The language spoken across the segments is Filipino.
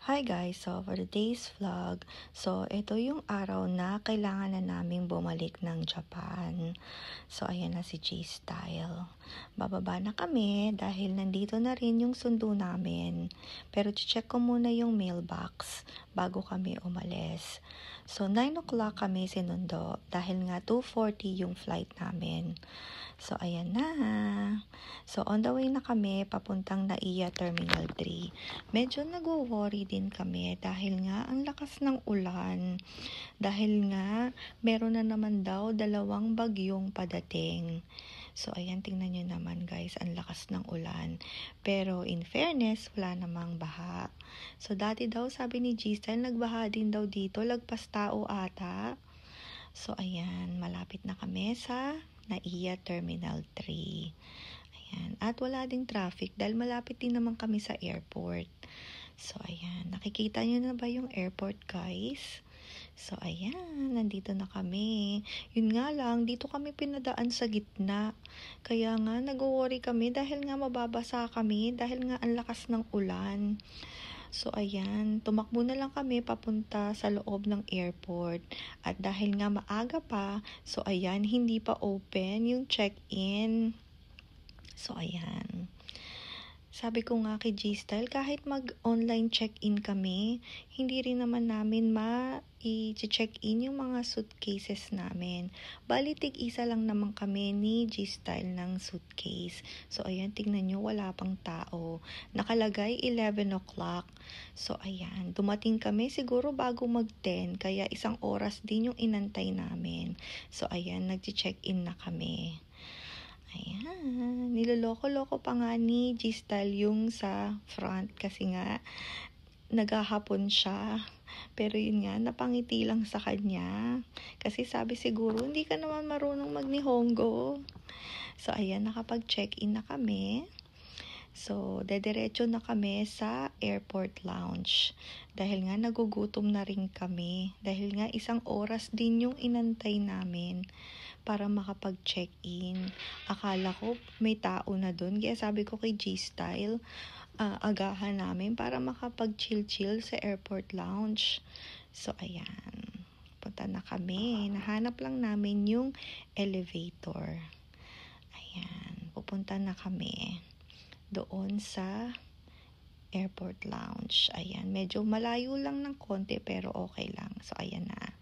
Hi guys! So for today's vlog, ito yung araw na kailangan na naming bumalik ng Japan. So ayan na si G-Style. Bababa na kami dahil nandito na rin yung sundo namin. Pero check ko muna yung mailbox bago kami umalis. So 9 o'clock kami sinundo dahil nga 2:40 yung flight namin. So ayan na. So on the way na kami papuntang NAIA Terminal 3. Medyo nagwo-worry din kami dahil nga ang lakas ng ulan. Dahil nga meron na naman daw 2 bagyong padating. So ayan, tingnan nyo naman guys, ang lakas ng ulan. Pero in fairness, wala namang baha. So dati daw sabi ni G-Style, nagbaha din daw dito, lagpas tao ata. So ayan, malapit na kami sa NAIA Terminal 3. Ayan, at wala ding traffic dahil malapit din naman kami sa airport. So ayan, nakikita nyo na ba yung airport guys? So ayan, nandito na kami. Yun nga lang, dito kami pinadaan sa gitna. Kaya nga, nag-worry kami dahil nga mababasa kami dahil nga ang lakas ng ulan. So ayan, tumakbo na lang kami papunta sa loob ng airport. At dahil nga maaga pa, so ayan, hindi pa open yung check-in. So ayan. Sabi ko nga kay G-Style, kahit mag-online check-in kami, hindi rin naman namin i-check-in yung mga suitcases namin. Bali, tig-isa lang naman kami ni G-Style ng suitcase. So, ayan, tingnan nyo, wala pang tao. Nakalagay 11 o'clock. So, ayan, dumating kami siguro bago mag-10, kaya 1 oras din yung inantay namin. So, ayan, nag-check-in na kami. Ayan, niloloko-loko pa nga ni G-Style yung sa front kasi nga naghahapon siya. Pero yun nga, napangiti lang sa kanya. Kasi sabi siguro, hindi ka naman marunong mag-Nihongo. So ayan, nakapag-check-in na kami. So, dediretso na kami sa airport lounge. Dahil nga nagugutom na rin kami. Dahil nga 1 oras din yung inantay namin para makapag-check-in. Akala ko may tao na dun. Kaya sabi ko kay G-Style, agahan namin para makapag-chill-chill sa airport lounge. So, ayan. Punta na kami. Nahanap lang namin yung elevator. Ayan. Pupunta na kami doon sa airport lounge. Ayan. Medyo malayo lang ng konti pero okay lang. So, ayan na.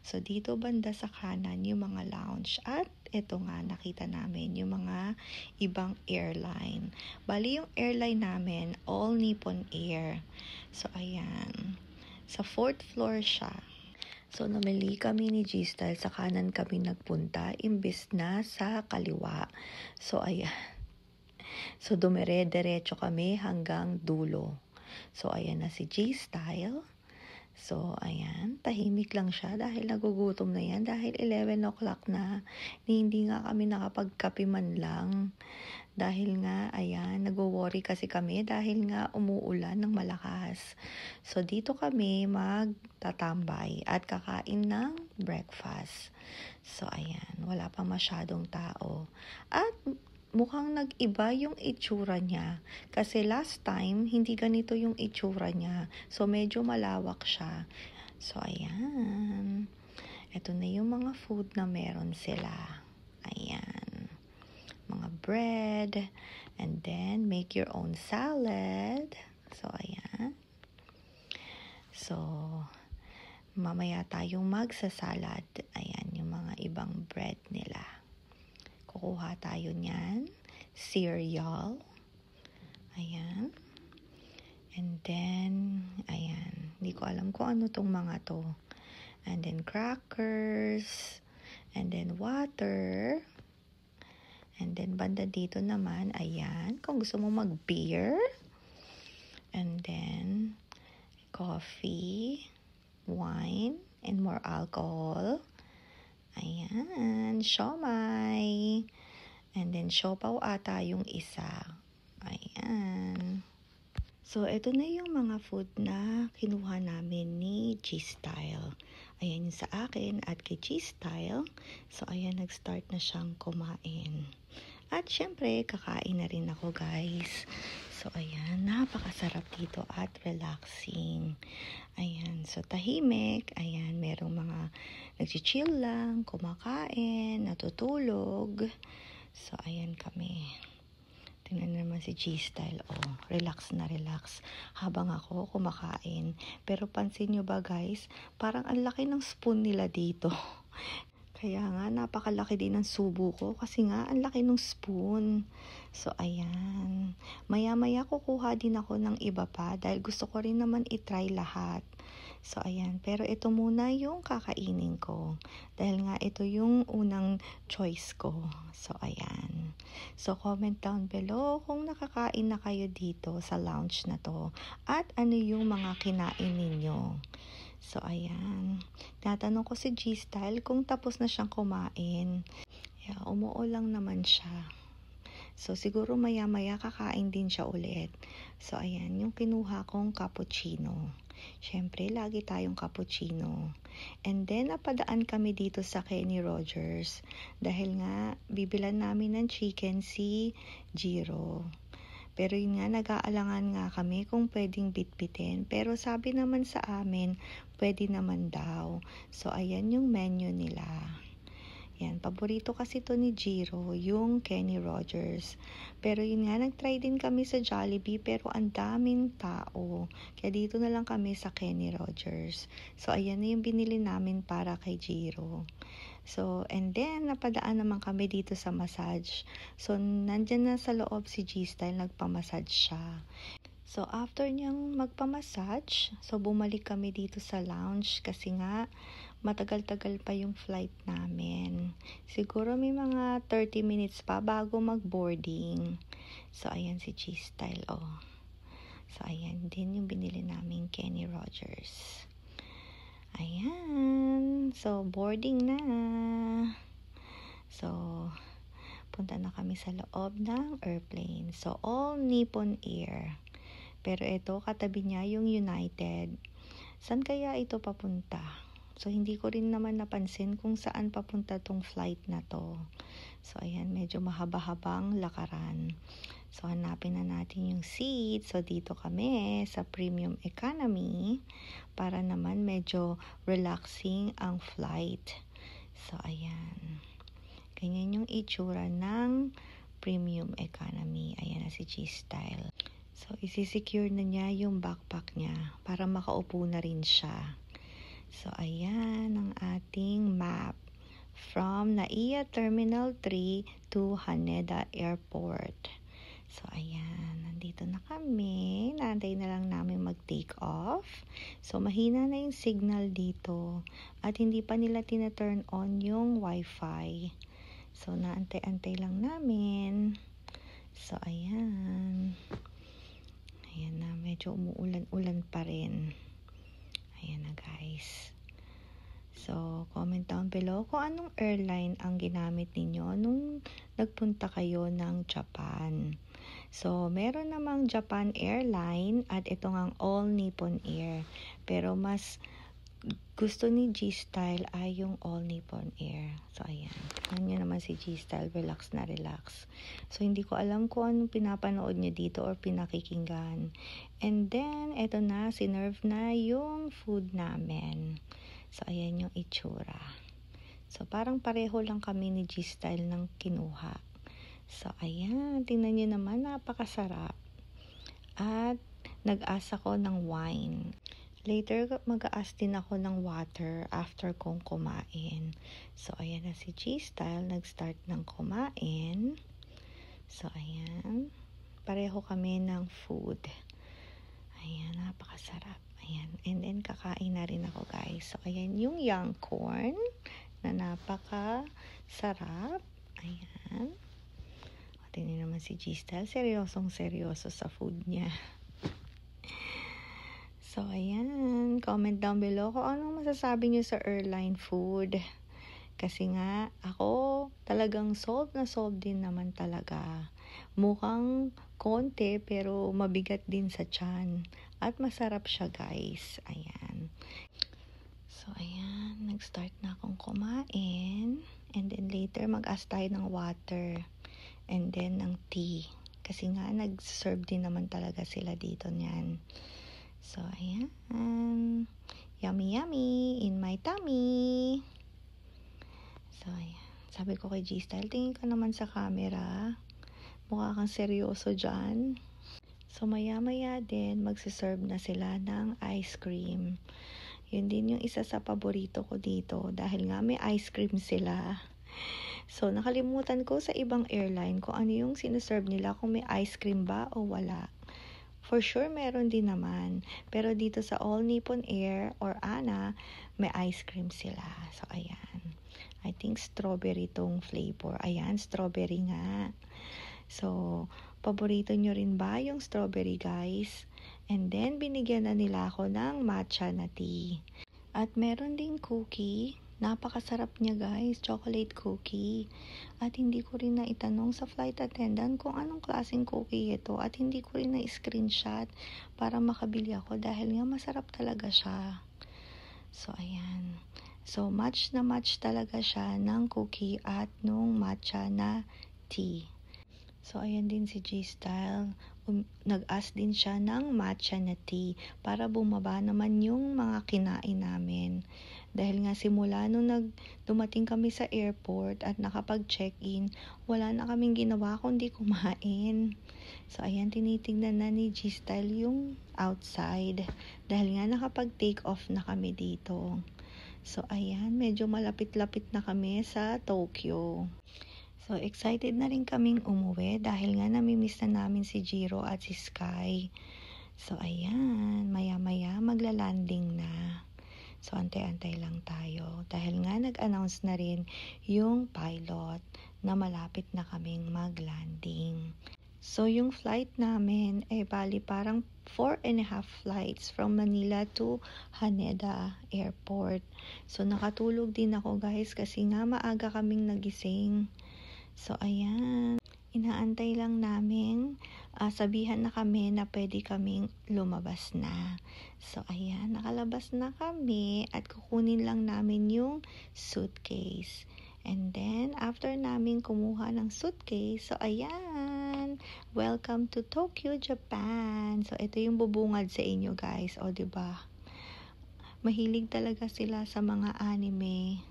So, dito banda sa kanan yung mga lounge. At ito nga, nakita namin yung mga ibang airline. Bali yung airline namin, All Nippon Air. So, ayan. Sa 4th floor siya. So, namili kami ni G-Style. Sa kanan kami nagpunta, imbis na sa kaliwa. So, ayan. So, dumire-derecho kami hanggang dulo. So, ayan na si G-Style. So, ayan, tahimik lang siya dahil nagugutom na yan. Dahil 11 o'clock na, hindi nga kami nakapagkape man lang. Dahil nga, ayan, nagwo-worry kasi kami dahil nga umuulan ng malakas. So, dito kami magtatambay at kakain ng breakfast. So, ayan, wala pa masyadong tao. At mukhang nag-iba yung itsura niya. Kasi last time, hindi ganito yung itsura niya. So, medyo malawak siya. So, ayan. Ito na yung mga food na meron sila. Ayan. Mga bread. And then, make your own salad. So, ayan. So, mamaya tayong magsasalad. Ayan, yung mga ibang bread nila. Kukuha tayo niyan. Cereal. Ayan. And then, ayan. Hindi ko alam kung ano tong mga to. And then crackers. And then water. And then banda dito naman, ayan. Kung gusto mo mag-beer. And then coffee. Wine. And more alcohol. Ayan, siomai. And then, siopaw ata yung isa. Ayan. So, ito na yung mga food na kinuha namin ni G-Style. Ayan yung sa akin at kay G-Style. So, ayan, nag-start na siyang kumain. At syempre, kakain na rin ako guys. So ayan, napakasarap dito at relaxing. Ayan, so tahimik. Ayan, merong mga nagchichill lang, kumakain, natutulog. So ayan kami. Tingnan naman si G-Style. Oh, relax na relax habang ako kumakain. Pero pansin nyo ba guys, parang ang laki ng spoon nila dito. Kaya nga, napakalaki din ng subo ko kasi nga, ang laki ng spoon. So, ayan. Maya-maya kukuha din ako ng iba pa dahil gusto ko rin naman itry lahat. So, ayan. Pero ito muna yung kakainin ko. Dahil nga, ito yung unang choice ko. So, ayan. So, comment down below kung nakakain na kayo dito sa lounge na to. At ano yung mga kinain ninyo. So, ayan. Tinatanong ko si G-Style kung tapos na siyang kumain. Yeah, umuo lang naman siya. So, siguro maya-maya kakain din siya ulit. So, ayan. Yung kinuha kong cappuccino. Siyempre, lagi tayong cappuccino. And then, napadaan kami dito sa Kenny Rogers. Dahil nga, bibilan namin ng chicken si Jiro. Pero yun nga, nag-aalangan nga kami kung pwedeng bitbitin. Pero sabi naman sa amin, pwede naman daw. So, ayan yung menu nila. Yan, paborito kasi to ni Jiro, yung Kenny Rogers. Pero yun nga, nag-try din kami sa Jollibee, pero ang daming tao. Kaya dito na lang kami sa Kenny Rogers. So, ayan na yung binili namin para kay Jiro. So, and then, napadaan naman kami dito sa massage. So, nandyan na sa loob si G-Style, nagpamassage siya. So, after niyang magpamassage, so bumalik kami dito sa lounge kasi nga, matagal-tagal pa yung flight namin. Siguro may mga 30 minutes pa bago mag-boarding. So, ayan si G-Style, oh. So, ayan din yung binili namin Kenny Rogers. Ayan. So, boarding na. So, punta na kami sa loob ng airplane. So, all Nippon Air. Pero ito, katabi niya yung United. Saan kaya ito papunta? So, hindi ko rin naman napansin kung saan papunta tong flight na to. So, ayan, medyo mahaba-habang lakaran. So, hanapin na natin yung seat. So, dito kami sa premium economy para naman medyo relaxing ang flight. So, ayan. Ganyan yung itsura ng premium economy. Ayan na si G-Style. So, isi-secure na niya yung backpack niya para makaupo na rin siya. So, ayan ang ating map from Naiya Terminal 3 to Haneda Airport. So, ayan. Nandito na kami. Naantay na lang namin mag-take off. So, mahina na yung signal dito. At hindi pa nila tina-turn on yung wifi. So, naantay-antay lang namin. So, ayan. Ayan na. Medyo umuulan-ulan pa rin. Ayan na guys. So, comment down below kung anong airline ang ginamit ninyo nung nagpunta kayo ng Japan. So, meron namang Japan Airline at ito ngang All Nippon Air. Pero mas gusto ni G-Style ay yung All Nippon Air. So, ayan. Ano naman si G-Style, relax na relax. So, hindi ko alam kung anong pinapanood niya dito or pinakikinggan. And then, eto na, sinerve na yung food namin. So, ayan yung itsura. So, parang pareho lang kami ni G-Style ng kinuha. So, ayan. Tingnan nyo naman, napakasarap. At, nag-asa ko ng wine. Later, mag-aas din ako ng water after kong kumain. So, ayan na si G-Style. Nag-start ng kumain. So, ayan. Pareho kami ng food. Ayan, napakasarap. Ayan. And then, kakain na rin ako, guys. So, ayan yung young corn na napakasarap. Ayan. O, tingnan naman si G-Style. Seryosong-seryoso sa food niya. So, ayan. Comment down below kung anong masasabi niyo sa airline food. Kasi nga, ako talagang solve din naman talaga. Mukhang konti pero mabigat din sa tiyan. At masarap siya guys. Ayan. So, ayan. Nag-start na akong kumain. And then later, mag-ask tayo ng water. and then ng tea. Kasi nga, nag-serve din naman talaga sila dito niyan. So, ayan. Yummy, yummy in my tummy. So, ayan. Sabi ko kay G-Style, tingin ka naman sa camera. Mukha kang seryoso dyan. So, maya-maya din, magsiserve na sila ng ice cream. Yun din yung isa sa paborito ko dito dahil nga may ice cream sila. So, nakalimutan ko sa ibang airline kung ano yung sineserve nila, kung may ice cream ba o wala. For sure, meron din naman. Pero dito sa All Nippon Air or ANA, may ice cream sila. So, ayan. I think strawberry tong flavor. Ayan, strawberry nga. So, paborito nyo rin ba yung strawberry, guys? And then, binigyan na nila ako ng matcha na tea. At meron ding cookie. Napakasarap niya, guys. Chocolate cookie. At hindi ko rin naitanong sa flight attendant kung anong klaseng cookie ito. At hindi ko rin na-screenshot para makabili ako dahil nga masarap talaga siya. So, ayan. So, match na match talaga siya ng cookie at nung matcha na tea. So, ayan din si G-Style. Nag-ask din siya ng matcha na tea para bumaba naman yung mga kinain namin. Dahil nga simula nung dumating kami sa airport at nakapag-check-in, wala na kaming ginawa kundi kumain. So, ayan, tinitignan na ni G-Style yung outside. Dahil nga nakapag-take off na kami dito. So, ayan, medyo malapit-lapit na kami sa Tokyo. So, excited na rin kaming umuwi dahil nga namimiss na namin si Jiro at si Sky. So, ayan, maya-maya magla-landing na. So, antay-antay lang tayo dahil nga nag-announce na rin yung pilot na malapit na kaming mag-landing. So, yung flight namin ay bali parang 4.5 flights from Manila to Haneda Airport. So, nakatulog din ako, guys, kasi nga maaga kaming nagising. So, ayan. Inaantay lang namin. Sabihan na kami na pwede kaming lumabas na. So, ayan. Nakalabas na kami at kukunin lang namin yung suitcase. And then, after namin kumuha ng suitcase, so, ayan. Welcome to Tokyo, Japan. So, ito yung bubungad sa inyo, guys. O, diba? Mahilig talaga sila sa mga anime.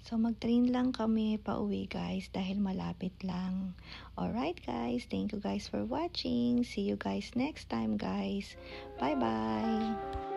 So, mag-train lang kami pauwi, guys, dahil malapit lang. Alright, guys. Thank you, guys, for watching. See you guys next time, guys. Bye-bye!